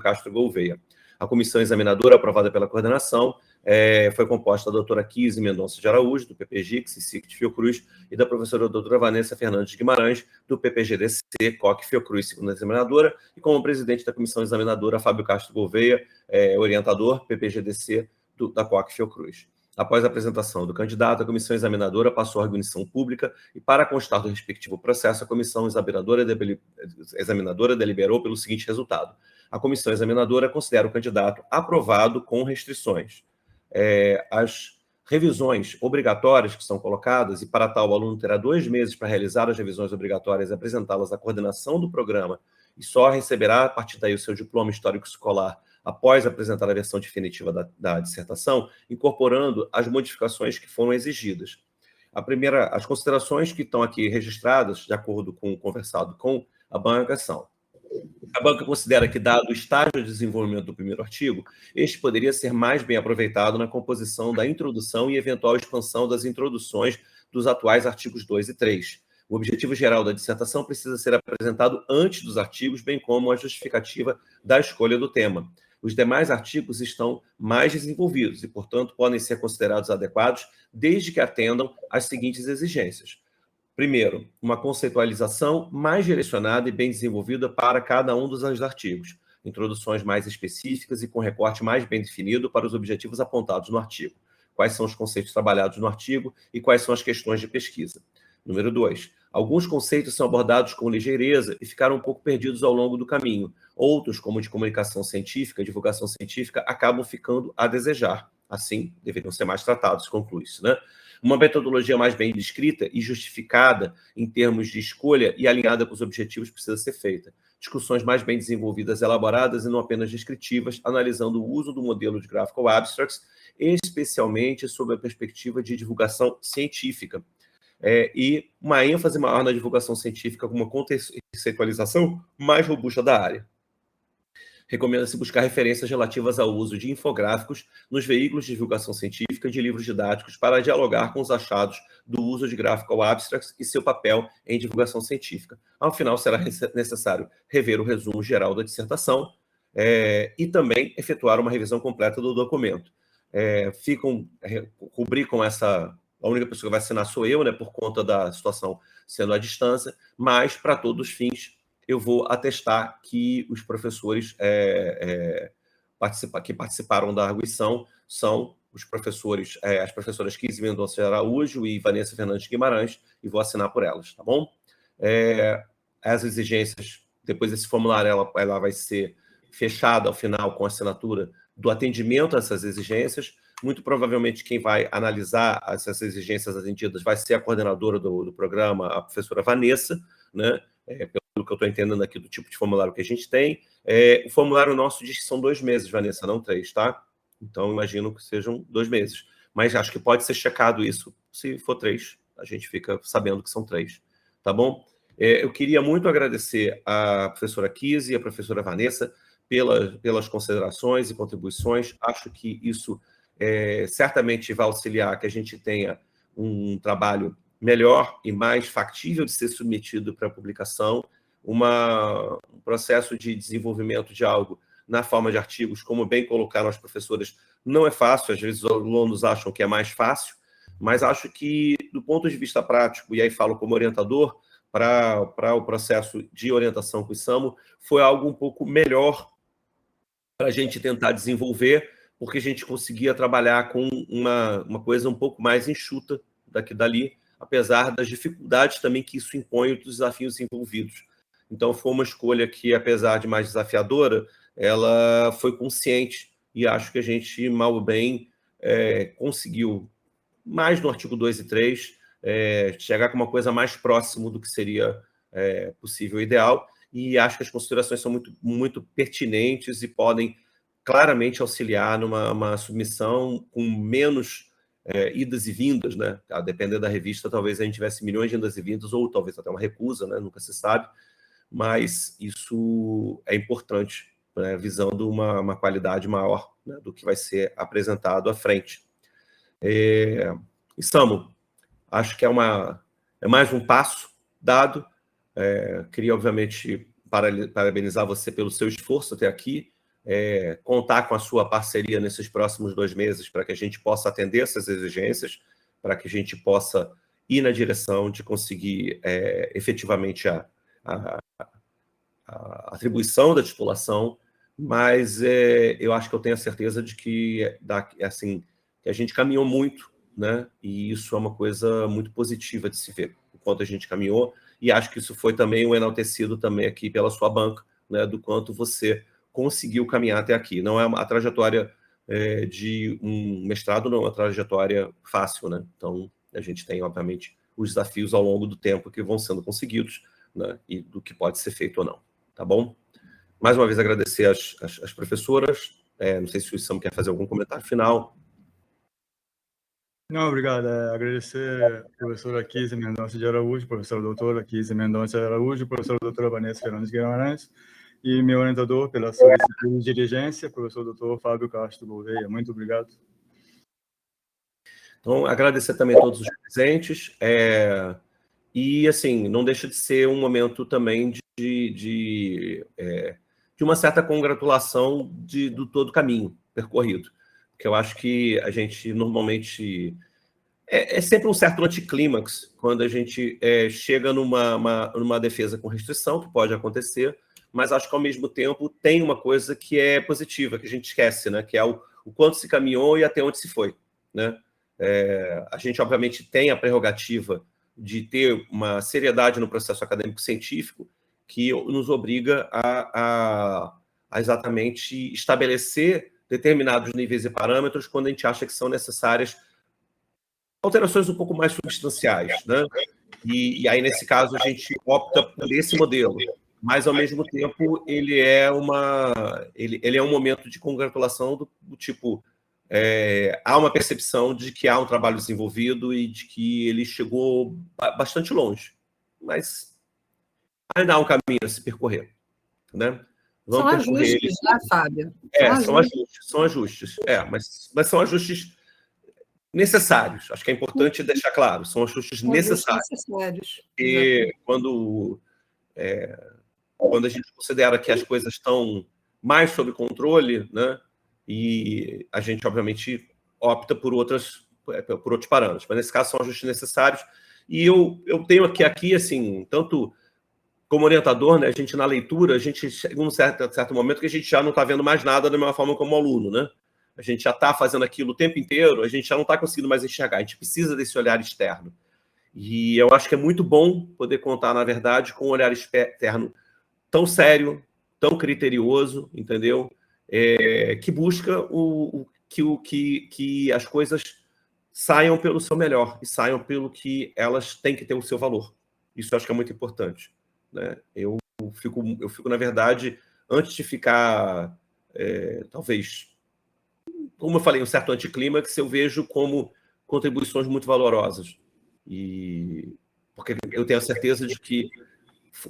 Castro Gouveia. A comissão examinadora, aprovada pela coordenação, foi composta da doutora Kise Mendonça de Araújo, do PPGIX e SIC Fiocruz, e da professora doutora Vanessa Fernandes de Guimarães, do PPGDC, COC Fiocruz, segunda examinadora, e como presidente da comissão examinadora, Fábio Castro Gouveia, orientador, PPGDC, da COC Fiocruz. Após a apresentação do candidato, a comissão examinadora passou à arguição pública e, para constar do respectivo processo, a comissão examinadora deliberou pelo seguinte resultado. A comissão examinadora considera o candidato aprovado com restrições. As revisões obrigatórias que são colocadas, e para tal o aluno terá 2 meses para realizar as revisões obrigatórias e apresentá-las à coordenação do programa, e só receberá, a partir daí, o seu diploma histórico escolar após apresentar a versão definitiva da dissertação, incorporando as modificações que foram exigidas. As considerações que estão aqui registradas, de acordo com o conversado com a banca, são: a banca considera que, dado o estágio de desenvolvimento do primeiro artigo, este poderia ser mais bem aproveitado na composição da introdução e eventual expansão das introduções dos atuais artigos 2 e 3. O objetivo geral da dissertação precisa ser apresentado antes dos artigos, bem como a justificativa da escolha do tema. Os demais artigos estão mais desenvolvidos e, portanto, podem ser considerados adequados desde que atendam às seguintes exigências. Primeiro, uma conceitualização mais direcionada e bem desenvolvida para cada um dos artigos. Introduções mais específicas e com recorte mais bem definido para os objetivos apontados no artigo. Quais são os conceitos trabalhados no artigo e quais são as questões de pesquisa. Número 2. Alguns conceitos são abordados com ligeireza e ficaram um pouco perdidos ao longo do caminho. Outros, como de comunicação científica e divulgação científica, acabam ficando a desejar. Assim, deveriam ser mais tratados, conclui-se, né? Uma metodologia mais bem descrita e justificada em termos de escolha e alinhada com os objetivos precisa ser feita. Discussões mais bem desenvolvidas, elaboradas e não apenas descritivas, analisando o uso do modelo de Graphical Abstracts, especialmente sob a perspectiva de divulgação científica. E uma ênfase maior na divulgação científica com uma conceitualização mais robusta da área. Recomenda-se buscar referências relativas ao uso de infográficos nos veículos de divulgação científica e de livros didáticos para dialogar com os achados do uso de Graphical Abstracts e seu papel em divulgação científica. Ao final, será necessário rever o resumo geral da dissertação e também efetuar uma revisão completa do documento. Cobrir com essa... A única pessoa que vai assinar sou eu, né, por conta da situação sendo à distância, mas, para todos os fins, eu vou atestar que os professores que participaram da arguição são os professores, as professoras Kise Mendonça de Araújo e Vanessa Fernandes de Guimarães, e vou assinar por elas, tá bom? As exigências, depois desse formulário, ela vai ser fechada ao final com a assinatura do atendimento a essas exigências. Muito provavelmente quem vai analisar essas exigências atendidas vai ser a coordenadora do programa, a professora Vanessa, né? Pelo que eu estou entendendo aqui do tipo de formulário que a gente tem. O formulário nosso diz que são 2 meses, Vanessa, não 3, tá? Então, imagino que sejam 2 meses. Mas acho que pode ser checado isso. Se for 3, a gente fica sabendo que são 3, tá bom? Eu queria muito agradecer a professora Kise e a professora Vanessa pelas considerações e contribuições. Acho que isso certamente vai auxiliar que a gente tenha um trabalho melhor e mais factível de ser submetido para publicação, um processo de desenvolvimento de algo na forma de artigos, como bem colocaram as professoras, não é fácil, às vezes os alunos acham que é mais fácil, mas acho que, do ponto de vista prático, e aí falo como orientador, para o processo de orientação com o ISAMO, foi algo um pouco melhor para a gente tentar desenvolver, porque a gente conseguia trabalhar com uma coisa um pouco mais enxuta dali, apesar das dificuldades também que isso impõe dos desafios envolvidos. Então, foi uma escolha que, apesar de mais desafiadora, ela foi consciente, e acho que a gente, mal ou bem, conseguiu, mais no artigo 2 e 3, chegar com uma coisa mais próximo do que seria possível e ideal, e acho que as considerações são muito, muito pertinentes e podem claramente auxiliar numa submissão com menos idas e vindas, né? A depender da revista, talvez a gente tivesse milhões de idas e vindas, ou talvez até uma recusa, né? Nunca se sabe, mas isso é importante, né? Visando uma qualidade maior, né? Do que vai ser apresentado à frente. E Samu, acho que é mais um passo dado. Queria, obviamente, parabenizar você pelo seu esforço até aqui, contar com a sua parceria nesses próximos 2 meses para que a gente possa atender essas exigências, para que a gente possa ir na direção de conseguir efetivamente a atribuição da titulação, mas eu acho que eu tenho a certeza de que, assim, que a gente caminhou muito, né? E isso é uma coisa muito positiva de se ver, o quanto a gente caminhou, e acho que isso foi também um enaltecido também aqui pela sua banca, né? Do quanto você conseguiu caminhar até aqui. Não é a trajetória de um mestrado, não é uma trajetória fácil, né? Então, a gente tem, obviamente, os desafios ao longo do tempo que vão sendo conseguidos, né? E do que pode ser feito ou não, tá bom? Mais uma vez, agradecer às professoras. Não sei se o Sam quer fazer algum comentário final. Não, obrigado. Agradecer a professora Kizzy Mendonça de Araújo, professora doutora Kizzy Mendonça de Araújo, professora doutora Vanessa Fernandes Guimarães, e meu orientador pela solicitude de dirigência, professor doutor Fábio Castro Gouveia. Muito obrigado. Então, agradecer também a todos os presentes. E, assim, não deixa de ser um momento também de uma certa congratulação do todo o caminho percorrido. Porque eu acho que a gente normalmente... É sempre um certo anticlímax quando a gente chega numa defesa com restrição, que pode acontecer, mas acho que, ao mesmo tempo, tem uma coisa que é positiva, que a gente esquece, né? Que é o quanto se caminhou e até onde se foi, né? A gente, obviamente, tem a prerrogativa de ter uma seriedade no processo acadêmico-científico que nos obriga a exatamente estabelecer determinados níveis e parâmetros quando a gente acha que são necessárias alterações um pouco mais substanciais, né? E aí, nesse caso, a gente opta por esse modelo, mas, ao mesmo tempo, ele é um momento de congratulação do tipo... há uma percepção de que há um trabalho desenvolvido e de que ele chegou bastante longe, mas ainda há um caminho a se percorrer, né? Vamos percorrer ajustes, né, Fábio? São ajustes. Mas são ajustes necessários. Acho que é importante deixar claro, são ajustes necessários. E quando a gente considera que as coisas estão mais sob controle, né? E a gente, obviamente, opta por outros parâmetros. Mas, nesse caso, são ajustes necessários. E eu tenho aqui, assim, tanto como orientador, né, a gente, na leitura, a gente chega num certo momento que a gente já não está vendo mais nada da mesma forma como aluno, né? A gente já está fazendo aquilo o tempo inteiro, a gente já não está conseguindo mais enxergar. A gente precisa desse olhar externo. E eu acho que é muito bom poder contar, na verdade, com um olhar externo tão sério, tão criterioso, entendeu? Que busca que as coisas saiam pelo seu melhor e saiam pelo que elas têm que ter o seu valor. Isso eu acho que é muito importante, né? Eu fico, na verdade, antes de ficar, talvez, como eu falei, um certo anticlímax, eu vejo como contribuições muito valorosas. Porque eu tenho a certeza de que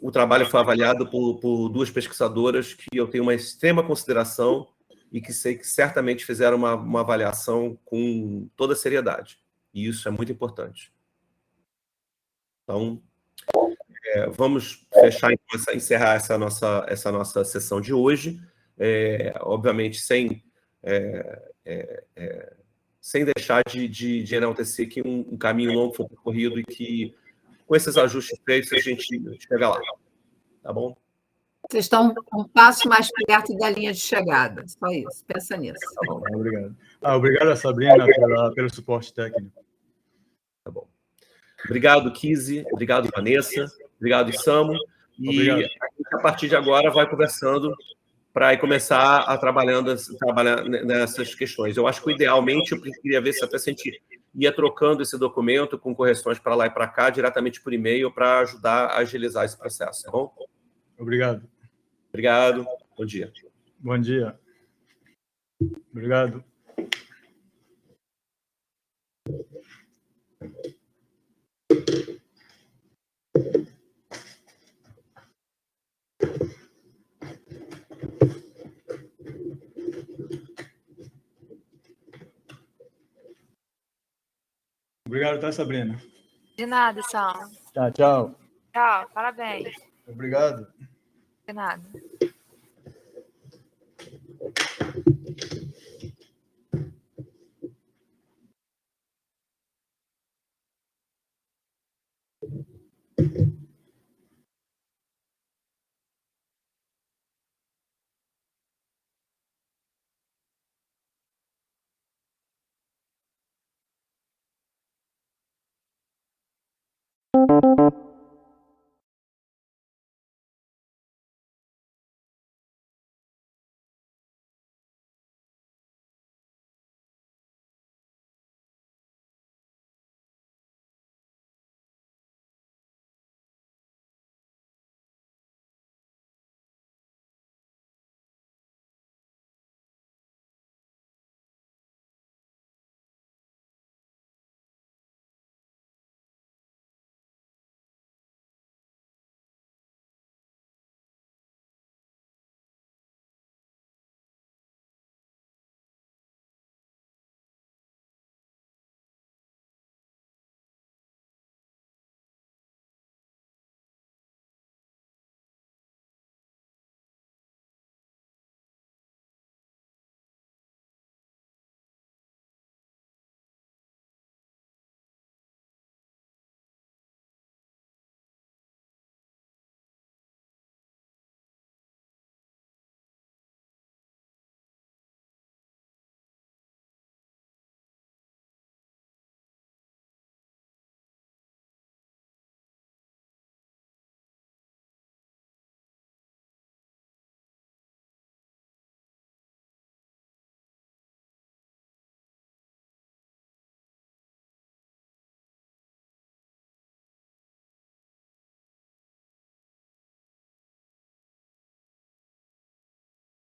o trabalho foi avaliado por 2 pesquisadoras que eu tenho uma extrema consideração e que sei que certamente fizeram uma avaliação com toda a seriedade. E isso é muito importante. Então, vamos encerrar essa nossa sessão de hoje. Obviamente, sem deixar de enaltecer que um caminho longo foi percorrido e que, com esses ajustes feitos, a gente chega lá. Tá bom? Vocês estão um passo mais perto da linha de chegada. Só isso. Pensa nisso. Tá bom, obrigado. Obrigado a Sabrina pelo suporte técnico. Tá bom. Obrigado, Kizzy. Obrigado, Vanessa. Obrigado, Samu. E a partir de agora vai conversando para começar a trabalhar nessas questões. Eu acho que, idealmente, eu queria ver se até a gente ia trocando esse documento com correções para lá e para cá, diretamente por e-mail, para ajudar a agilizar esse processo, tá bom? Obrigado. Obrigado. Bom dia. Bom dia. Obrigado. Obrigado, tá, Sabrina? De nada, Sam. Tchau. Tchau, parabéns. Obrigado. De nada.